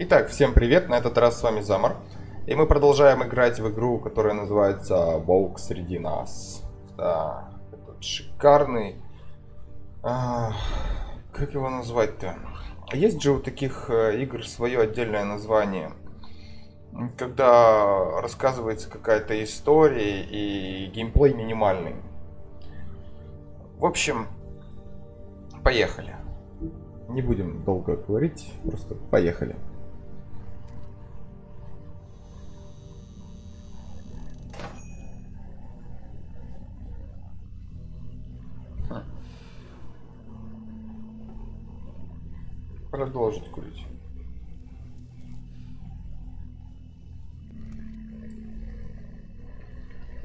Итак, всем привет, на этот раз с вами Замар. И мы продолжаем играть в игру, которая называется «Волк среди нас». Да, этот шикарный... как его назвать-то? Есть же у таких игр свое отдельное название. Когда рассказывается какая-то история и геймплей минимальный. В общем, поехали. Не будем долго говорить, просто поехали. Продолжить курить.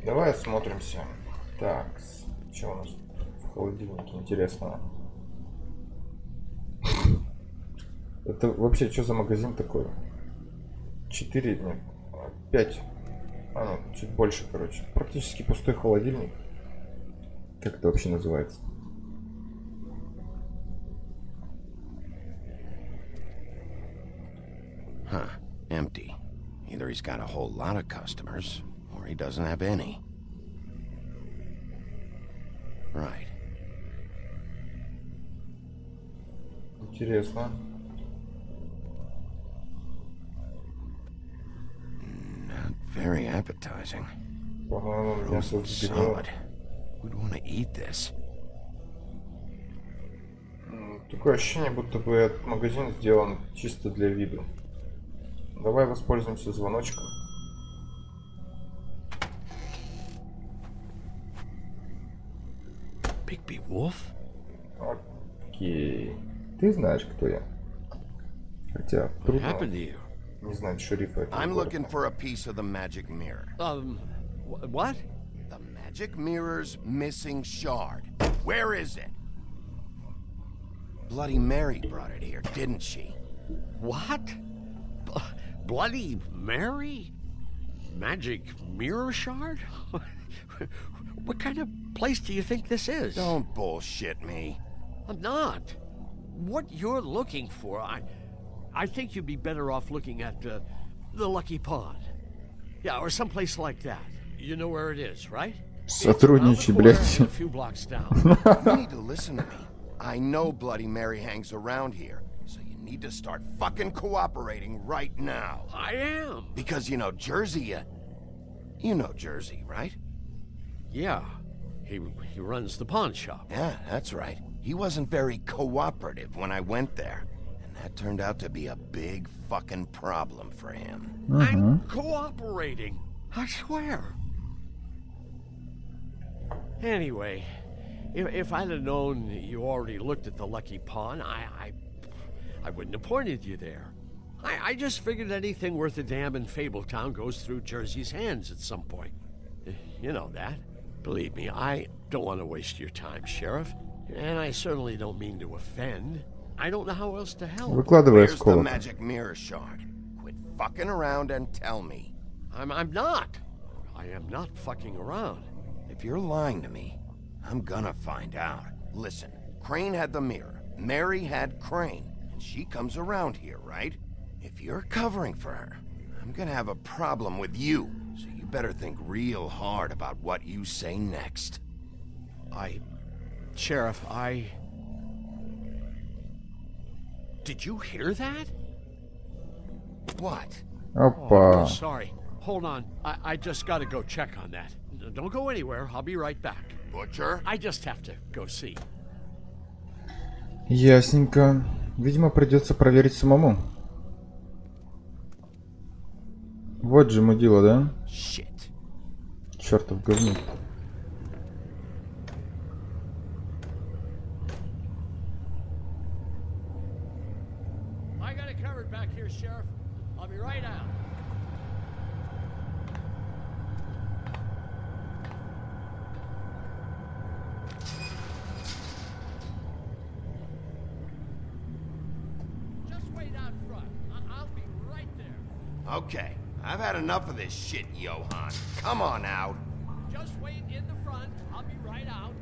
Давай осмотримся. Так, что у нас в холодильнике интересного? Это вообще что за магазин такой? 4 дня, 5, нет, чуть больше, короче. Практически пустой холодильник. Как это вообще называется? Huh, empty. Either he's got a whole lot of customers, or he doesn't have any. Right. Интересно. Not very appetizing. По-моему, мясо Frozen сгнило. solid. Who'd want to eat this? Такое ощущение, будто бы этот магазин сделан чисто для виду. Давай воспользуемся звоночком. Bigby Wolf? Окей. Ты знаешь, кто я. Хотя What трудно happened to you? не знать шерифа этого I'm города. looking for a piece of the magic mirror. What? The magic mirror's missing shard. Where is it? Bloody Mary brought it here, didn't she? What? Bloody Mary? Magic mirror shard? What kind of place do you think this is? Don't bullshit me. I'm not. What you're looking for, I think you'd be better off looking at the Lucky Pond. Yeah, or someplace like that. You know where it is, right? Сотрудничай, Around the corner блядь. and a few blocks down. You need to listen to me. I know Bloody Mary hangs around here, so you need to start fucking cooperating right now. I am. Because you know Jersey, you know Jersey, right? Yeah. He runs the pawn shop. Yeah, that's right. He wasn't very cooperative when I went there. And that turned out to be a big fucking problem for him. I'm cooperating. I swear. Anyway, if I'd have known you already looked at the Lucky Pawn, I wouldn't have pointed you there. I just figured anything worth a damn in Fabletown goes through Jersey's hands at some point. You know that. Believe me, I don't want to waste your time, Sheriff. And I certainly don't mean to offend. I don't know how else to help. Выкладывай Where's the осколок. magic mirror shard? Quit fucking around and tell me. I'm not. I am not fucking around. If you're lying to me, I'm gonna find out. Listen, Crane had the mirror. Mary had Crane. And she comes around here, right? If you're covering for her, I'm gonna have a problem with you. So you better think real hard about what you say next. Sheriff, Did you hear that? What? Oh, Опа. sorry. Hold on. I just gotta go check on that. Don't go anywhere. I'll be right back. Butcher? I just have to go see. Ясненько. Видимо, придется проверить самому. Вот же мудила, да? Shit. Чертов говнюк. I got it covered back here, Sheriff. I'll be right out. Just wait out front. I'll be right there. Okay, I've had enough of this shit, Johan. Come on out. Just wait in the front. I'll be right out.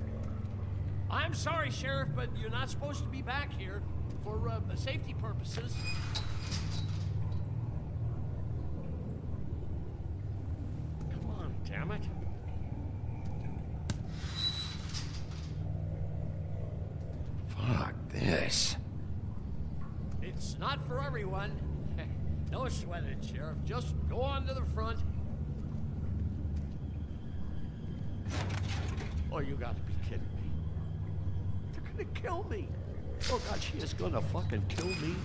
I'm sorry, Sheriff, but you're not supposed to be back here for safety purposes. this. It's not for everyone. No sweating, Sheriff. Just go on to the front. Oh, you gotta be kidding me. They're gonna kill me. Oh, God, she is gonna fucking kill me.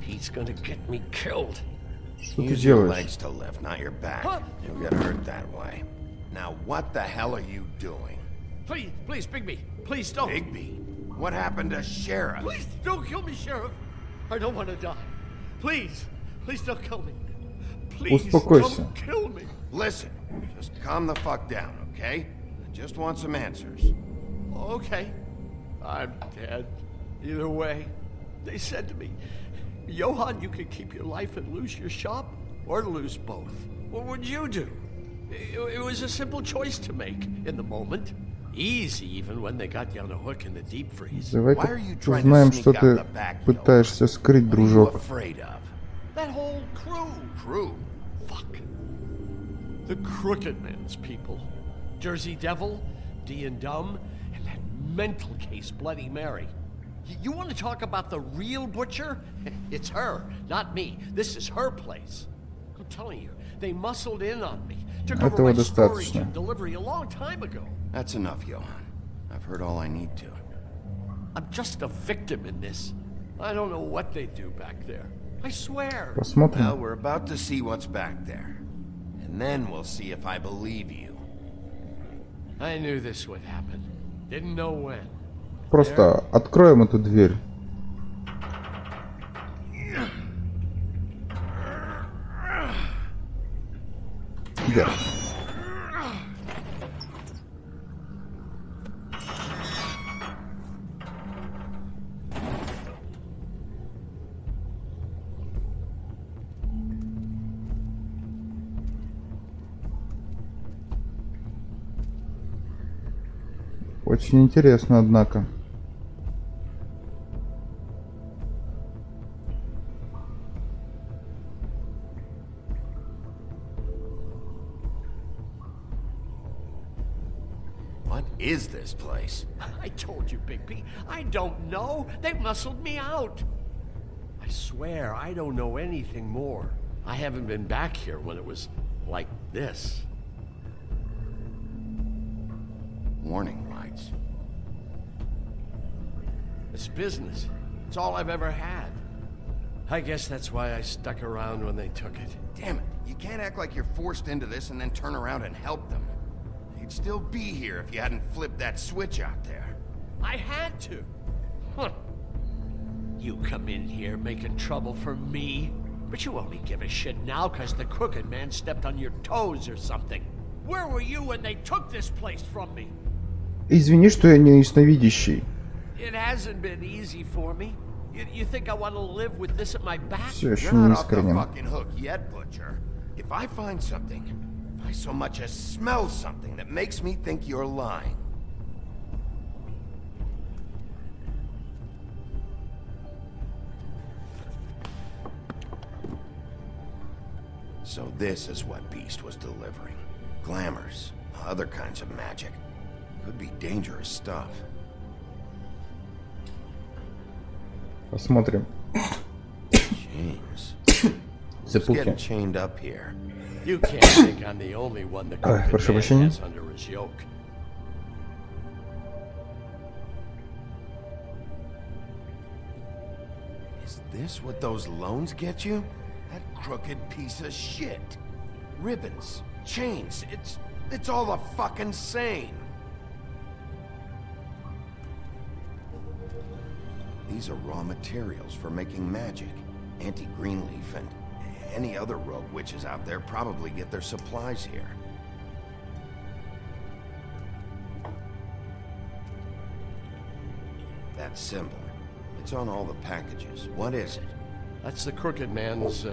He's gonna get me killed. Что ты Use your делаешь? legs to lift, not your back. You'll get hurt that way. Now, what the hell are you doing? Please, please, Bigby. Please don't. Bigby, what happened to Sheriff? Please don't kill me, Sheriff. I don't want to die. Please, please don't kill me. Please Успокойся. don't kill me. Listen, just calm the fuck down, okay? I just want some answers. Okay, I'm dead. Either way, they said to me, Johan, you could keep your life and lose your shop, or lose both. What would you do? It was a simple choice to make in the moment. Easy, even when they got you on a hook in the deep freeze. Давай-ка узнаем, что ты пытаешься скрыть, What are you дружок. afraid of? That whole crew. Crew? Fuck. The Crooked Man's people. Jersey Devil, D and Dumb, and that mental case, Bloody Mary. You want to talk about the real butcher? It's her, not me. This is her place. I'm telling you, they muscled in on me. Took over Этого my storage достаточно. and delivery a long time ago. That's enough, Johan. I've heard all I need to. I'm just a victim in this. I don't know what they do back there. I swear. Well, Посмотрим. we're about to see what's back there. And then we'll see if I believe you. I knew this would happen. Didn't know when. Просто откроем эту дверь. Да. Очень интересно, однако. What is this place? I told you, Bigby. I don't know. They muscled me out. I swear, I don't know anything more. I haven't been back here when it was like this. Warning lights. It's business. It's all I've ever had. I guess that's why I stuck around when they took it. Damn it. You can't act like you're forced into this and then turn around and help them. You'd still be here if you hadn't flipped that switch out there. I had to. Huh. You come in here making trouble for me, but you only give a shit now because the Crooked Man stepped on your toes or something. Where were you when they took this place from me? Извини, что я не ясновидящий. It hasn't been easy for me. You think I want to live with this at my back? Все еще You're не not off the искренен. fucking hook yet, Butcher. If I find something, if I so much as smell something that makes me think you're lying. So this is what Beast was delivering. Glamours, other kinds of magic. Could be dangerous stuff. Посмотрим. Chains. Who's Цепухи. getting chained up here? You can't think I'm the only one the Ой, Crooked прошу Man прощения. has under his yoke. Is this what those loans get you? That crooked piece of shit. Ribbons, chains, it's all the fucking same. These are raw materials for making magic. Auntie Greenleaf and any other rogue witches out there probably get their supplies here. That symbol, it's on all the packages. What is it? That's the Crooked Man's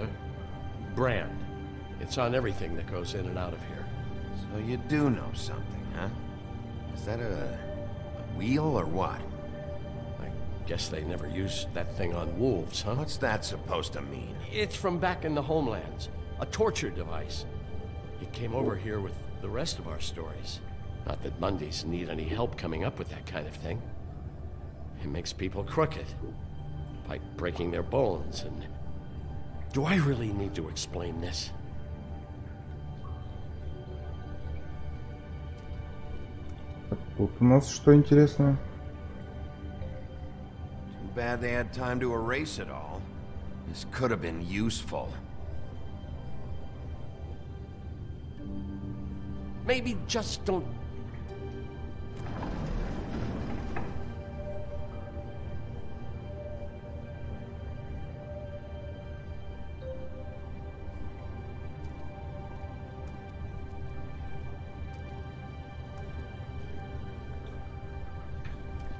brand. It's on everything that goes in and out of here. So you do know something, huh? Is that a wheel or what? I guess they never used that thing on wolves, huh? What's that supposed to mean? It's from back in the homelands. A torture device. It came over here with the rest of our stories. Not that Mondays need any help coming up with that kind of thing. It makes people crooked by breaking their bones, and do I really need to explain this? Тут у нас что интересное? Too bad they had time to erase it all. This could have been useful. Maybe just don't...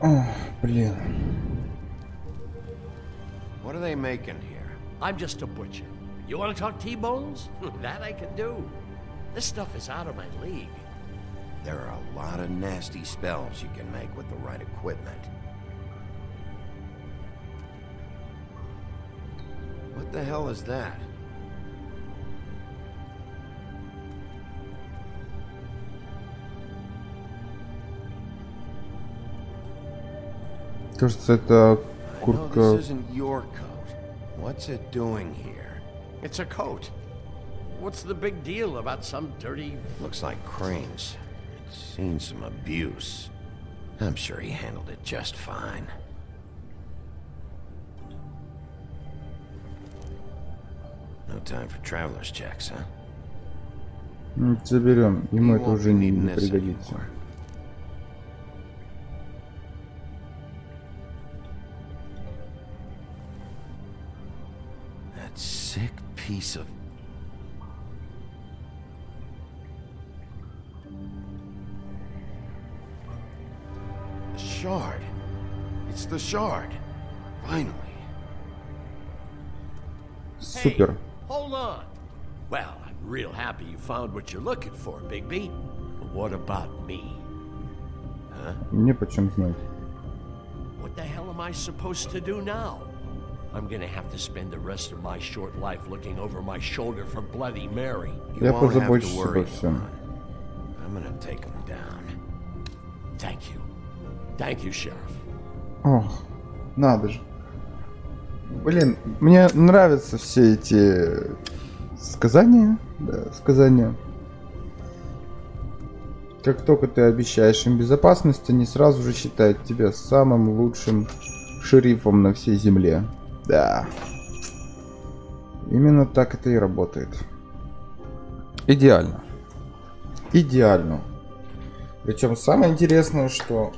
Ох, блин. What are they making here? I'm just a butcher. You want to talk T-bones? That I can do. This stuff is out of my league. There are a lot of nasty spells you can make with the right equipment. What the hell is that? Кажется, это I know куртка. this isn't your coat. What's it doing here? It's a coat. What's the big deal about some dirty... Looks like Crane's. It's seen some abuse. I'm sure he handled it just fine. No time for traveler's checks, huh? Заберем. Ему You это won't уже be не needing this пригодится. anymore. That sick piece of... The shard. It's the shard. Finally. Супер. Hey, hold on. Well, I'm real happy you found what you're looking for, Bigby. But what about me? Мне почем знать. What the hell am I supposed to do now? I'm gonna have to spend the rest of my short life looking over my shoulder for Bloody Mary. You Я won't have позабочусь to обо worry, всем. Johan. I'm gonna take him down. Thank you. Thank you, Sheriff. Ох, надо же. Блин, мне нравятся все эти сказания. Да, сказания. Как только ты обещаешь им безопасность, они сразу же считают тебя самым лучшим шерифом на всей земле. Да. Именно так это и работает. Идеально. Идеально. Причем самое интересное, что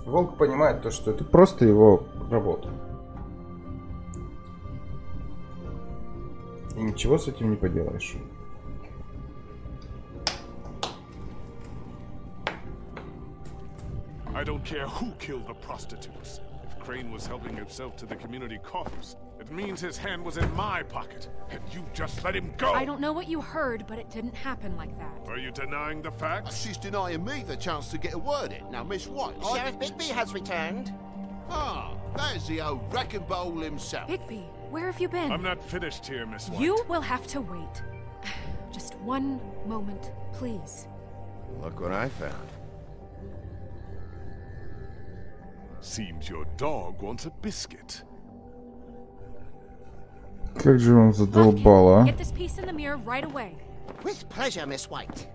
Волк понимает то, что это просто его работа. И ничего с этим не поделаешь. I don't care who killed the prostitutes. If Crane was helping himself to the community coffers, it means his hand was in my pocket, and you just let him go! I don't know what you heard, but it didn't happen like that. Are you denying the facts? She's denying me the chance to get a word in. Now, Miss White, Sheriff Bigby has returned. Ah, there's the old wrecking bowl himself. Bigby, where have you been? I'm not finished here, Miss White. You will have to wait. Just one moment, please. Look what I found. Seems your dog wants a biscuit. Как же он задолбал, а? Get this piece in the mirror right away. With pleasure, Miss White.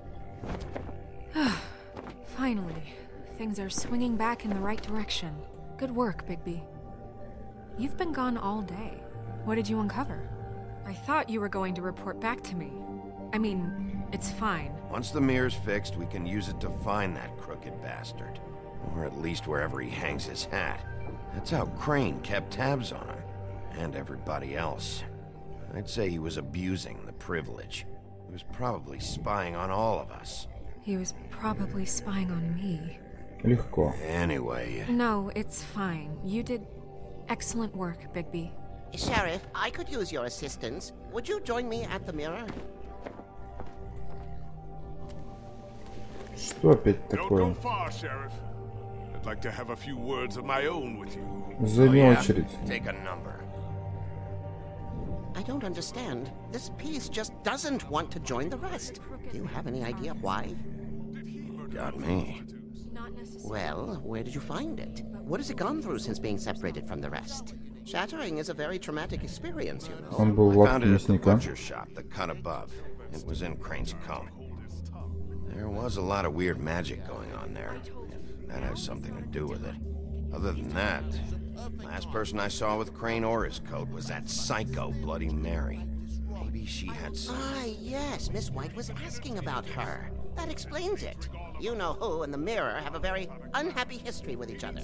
Finally, things are swinging back in the right direction. Good work, Bigby. You've been gone all day. What did you uncover? I thought you were going to report back to me. I mean, it's fine. Once the mirror's fixed, we can use it to find that crooked bastard. Or at least wherever he hangs his hat. That's how Crane kept tabs on him. And everybody else. I'd say he was abusing the privilege. He was probably spying on all of us. He was probably spying on me. Легко. Anyway, No, it's fine. You did excellent work, Bigby. Sheriff, I could use your assistance. Would you join me at the mirror? Что опять Don't такое? go far, Sheriff. I'd like to have a few words of my own with you. Займи oh, yeah? очередь. Take a number. I don't understand. This piece just doesn't want to join the rest. Do you have any idea why? Got me. Not necessarily. Well, where did you find it? What has it gone through since being separated from the rest? Shattering is a very traumatic experience, you know. Он был в I лавке found it at the мясника. butcher shop, the cut above. It was in Crane's coat. There was a lot of weird magic going on there, if that has something to do with it. Other than that, last person I saw with Crane or his coat was that psycho Bloody Mary. Maybe she had some... Ah, yes, Miss White was asking about her. That explains it. You know who and the mirror have a very unhappy history with each other.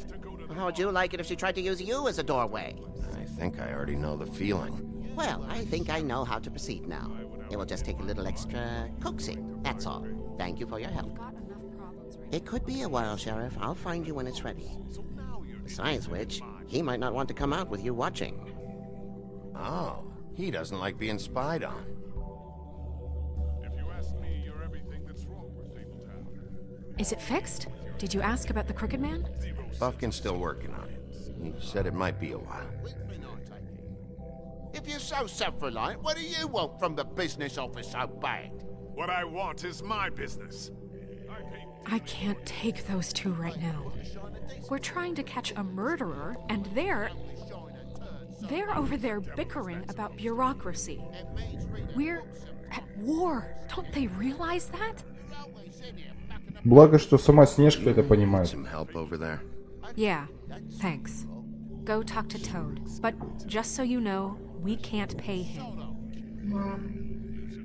How would you like it if she tried to use you as a doorway? I think I already know the feeling. Well, I think I know how to proceed now. It will just take a little extra coaxing, that's all. Thank you for your help. Got enough problems right It could be a while, Sheriff. I'll find you when it's ready. Besides which, he might not want to come out with you watching. Oh, he doesn't like being spied on. If you ask me, you're everything that's wrong with Fabletown. Is it fixed? Did you ask about the Crooked Man? Buffkin's still working on it. He said it might be a while. If you're so self-reliant, what do you want from the business office so bad? What I want is my business. I can't take those two right now. We're trying to catch a murderer, and they're over there bickering about bureaucracy. We're at war. Don't they realize that? Благо, что сама Снежка это Need понимает. some help over there? Yeah, thanks. Go talk to Toad. But just so you know, we can't pay him.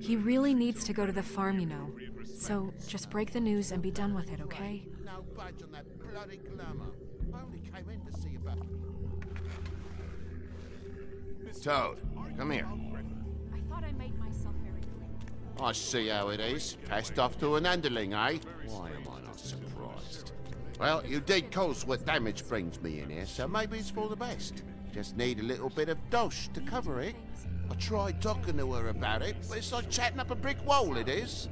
He really needs to go to the farm, you know. So just break the news and be done with it, okay? No budge on that bloody glamour. I only came in to see about... Toad, come here. I thought I made myself very clear. I see how it is. Passed off to an underling, eh? Why am I not surprised? Well, you did cause what damage brings me in here, so maybe it's for the best. Just need a little bit of dosh to cover it. I tried talking to her about it, but it's like chatting up a brick wall, it is.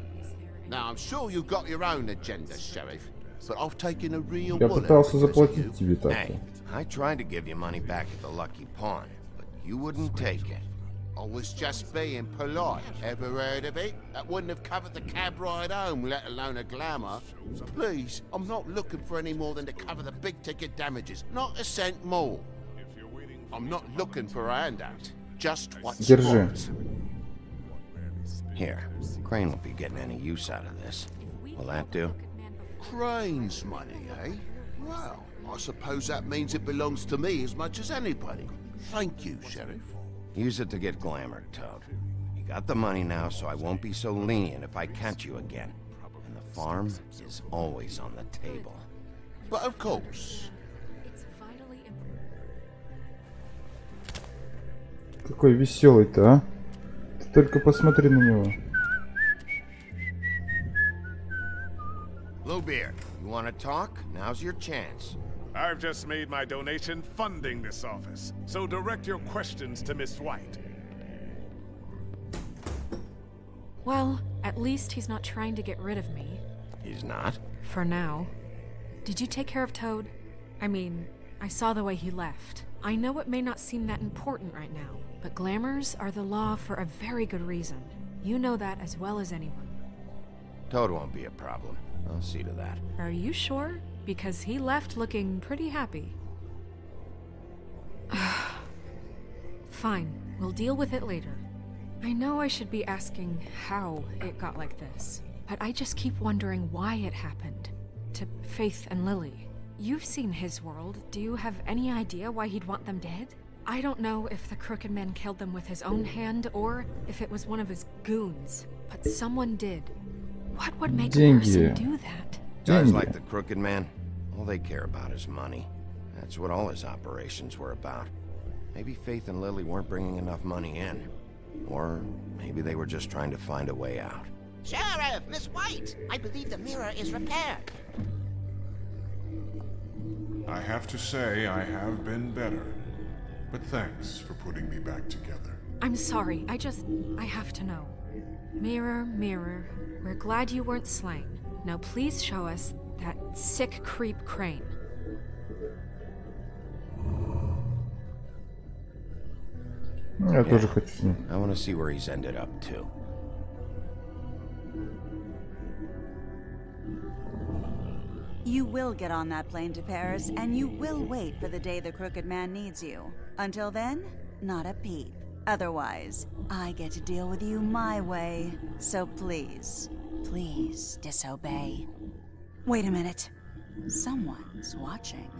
Now, I'm sure you've got your own agenda, Sheriff, but I've taken a real Я bullet пытался because of you. заплатить тебе так-то. Hey, I tried to give you money back at the Lucky Pawn, but you wouldn't take it. I was just being polite. Ever heard of it? That wouldn't have covered the cab ride home, let alone a glamour. Please, I'm not looking for any more than to cover the big ticket damages. Not a cent more. I'm not looking for a handout. Just what's Держи. right. Here, Crane won't be getting any use out of this. Will that do? Crane's money, eh? Well, I suppose that means it belongs to me as much as anybody. Thank you, Sheriff. Use it to get glamored, Toad. You got the money now, so I won't be so lenient if I catch you again. And the farm is always on the table. But of course. It's vitally important. Какой веселый-то, а? Ты только посмотри на него. Bluebeard, you want to talk? Now's your chance. I've just made my donation funding this office, so direct your questions to Miss White. Well, at least he's not trying to get rid of me. He's not? For now. Did you take care of Toad? I mean, I saw the way he left. I know it may not seem that important right now, but glamours are the law for a very good reason. You know that as well as anyone. Toad won't be a problem. I'll see to that. Are you sure? Because he left looking pretty happy. Fine, we'll deal with it later. I know I should be asking how it got like this, but I just keep wondering why it happened. To Faith and Lily. You've seen his world. Do you have any idea why he'd want them dead? I don't know if the Crooked Man killed them with his own hand or if it was one of his goons, but someone did. What would make a person do that? Guys like the Crooked Man, all they care about is money. That's what all his operations were about. Maybe Faith and Lily weren't bringing enough money in. Or maybe they were just trying to find a way out. Sheriff, Miss White, I believe the mirror is repaired. I have to say I have been better. But thanks for putting me back together. I'm sorry, I have to know. Mirror, mirror, we're glad you weren't slain. Now please show us that sick creep Crane. Я тоже хочу с ним. I want to see where he's ended up too. You will get on that plane to Paris, and you will wait for the day the Crooked Man needs you. Until then, not a peep. Otherwise, I get to deal with you my way. So please, please disobey. Wait a minute. Someone's watching.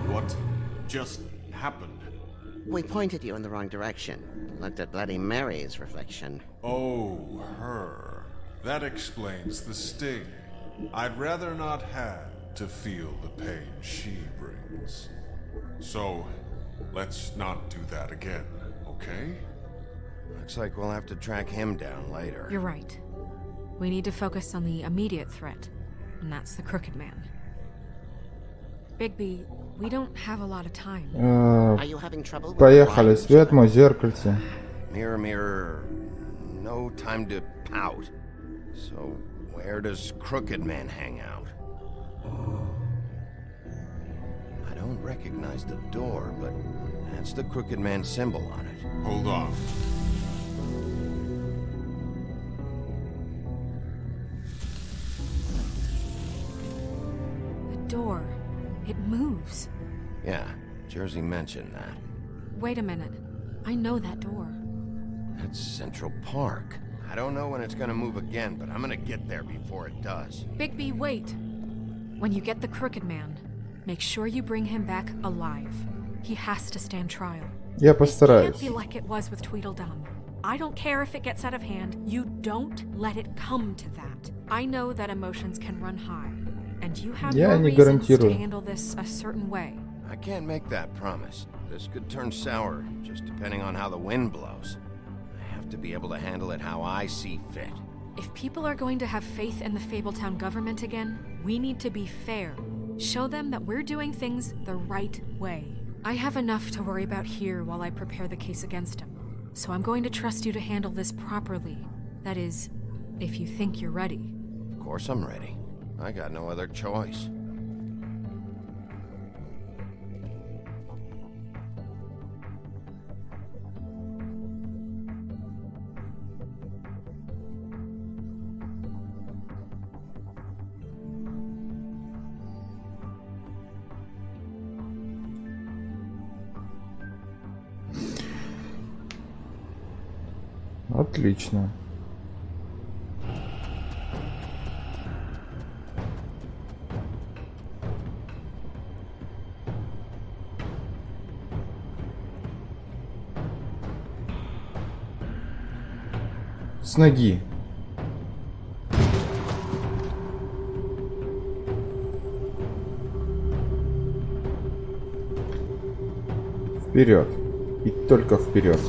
What just happened? We pointed you in the wrong direction. Looked at Bloody Mary's reflection. Oh, her. That explains the sting. I'd rather not have to feel the pain she brings. So, let's not do that again, okay? Looks like we'll have to track him down later. You're right. We need to focus on the immediate threat, and that's the Crooked Man. Bigby, we don't have a lot of time. Are you having trouble with Поехали. the Свет мой, зеркальце. Mirror, mirror, no time to pout. So, where does Crooked Man hang out? I don't recognize the door, but that's the Crooked Man symbol on it. Hold on. The door. It moves. Yeah, Jersey mentioned that. Wait a minute. I know that door. That's Central Park. I don't know when it's gonna move again, but I'm gonna get there before it does. Bigby, wait. When you get the Crooked Man, make sure you bring him back alive. He has to stand trial. Я It постараюсь. can't be like it was with Tweedledum. I don't care if it gets out of hand. You don't let it come to that. I know that emotions can run high, and you have Я your не reasons to гарантирую. handle this a certain way. I can't make that promise. This could turn sour, just depending on how the wind blows. I have to be able to handle it how I see fit. If people are going to have faith in the Fabletown government again, we need to be fair. Show them that we're doing things the right way. I have enough to worry about here while I prepare the case against him. So I'm going to trust you to handle this properly. That is, if you think you're ready. Of course I'm ready. I got no other choice. Отлично. С ноги. Вперед. И только вперед.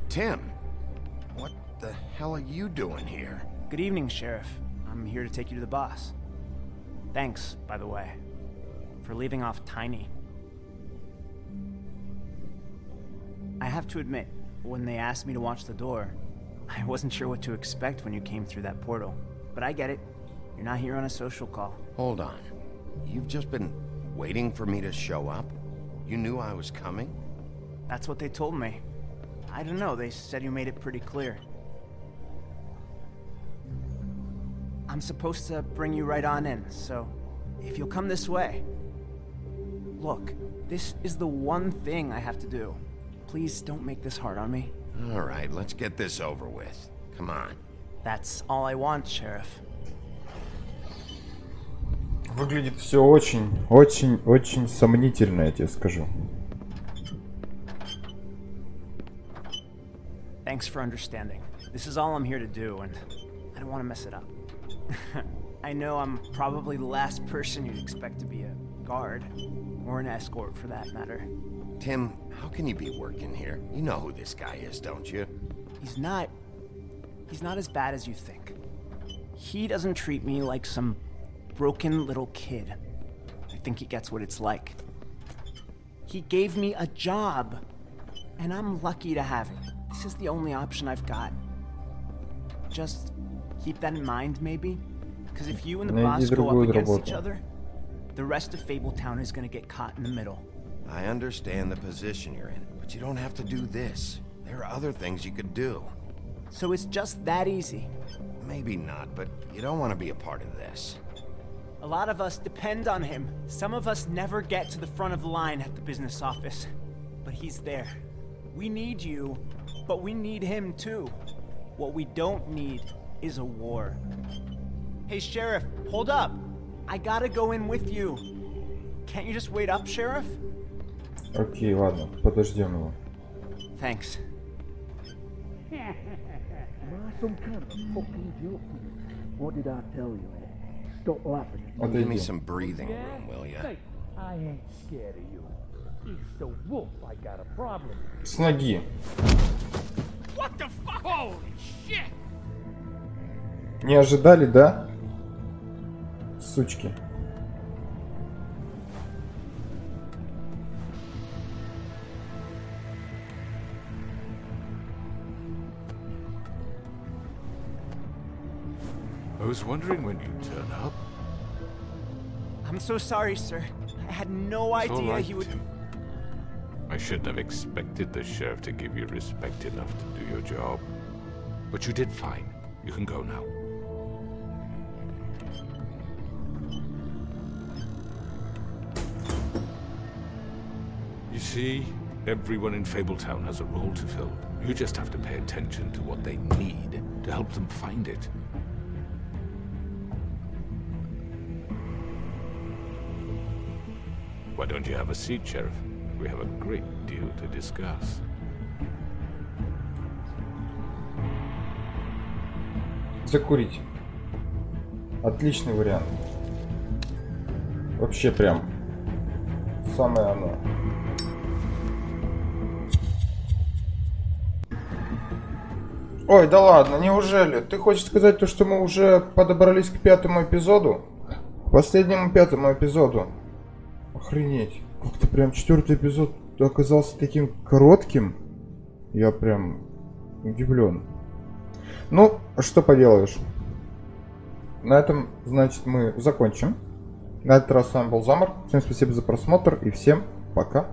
Tim, what the hell are you doing here? Good evening, Sheriff. I'm here to take you to the boss. Thanks, by the way, for leaving off Tiny. I have to admit, when they asked me to watch the door, I wasn't sure what to expect when you came through that portal. But I get it. You're not here on a social call. Hold on. You've just been waiting for me to show up? You knew I was coming? That's what they told me. I don't know, they said you made it pretty clear. I'm supposed to bring you right on in, so if you'll come this way. Look, this is the one thing I have to do. Please don't make this hard on me. All right, let's get this over with. Come on. That's all I want, Sheriff. Выглядит все очень, очень, очень сомнительно, я тебе скажу. Thanks for understanding. This is all I'm here to do, and I don't want to mess it up. I know I'm probably the last person you'd expect to be a guard. Or an escort, for that matter. Tim, how can you be working here? You know who this guy is, don't you? He's not as bad as you think. He doesn't treat me like some broken little kid. I think he gets what it's like. He gave me a job, and I'm lucky to have it. This is the only option I've got. Just keep that in mind, maybe? Because if you and the boss go up against each other, the rest of Fabletown is gonna get caught in the middle. I understand the position you're in, but you don't have to do this. There are other things you could do. So it's just that easy. Maybe not, but you don't want to be a part of this. A lot of us depend on him. Some of us never get to the front of the line at the business office. But he's there. We need you, but we need him too. What we don't need is a war. Hey, Sheriff, hold up. I gotta go in with you. Can't you just wait up, Sheriff? Окей, ладно, подождем его. Thanks. Some kind of fucking joke. What did I tell you? Stop laughing. Give me some breathing room, will ya? Hey, I ain't scared of you. It's the wolf I got a problem with. С ноги. What the fuck? Holy shit! Не ожидали, да? Сучки. I was wondering when you'd turn up. I'm so sorry, sir. I had no It's all idea right, he would... Tim. I shouldn't have expected the sheriff to give you respect enough to do your job. But you did fine. You can go now. You see, everyone in Fabletown has a role to fill. You just have to pay attention to what they need to help them find it. Why don't you have a seat, Sheriff? We have a great deal to discuss. Закурить. Отличный вариант. Вообще прям самое оно. Ой, да ладно, неужели? Ты хочешь сказать то, что мы уже подобрались к 5-му эпизоду? К последнему 5-му эпизоду. Охренеть. Как-то прям 4-й эпизод оказался таким коротким. Я прям удивлен. Ну, что поделаешь. На этом, значит, мы закончим. На этот раз с вами был Замар. Всем спасибо за просмотр и всем пока.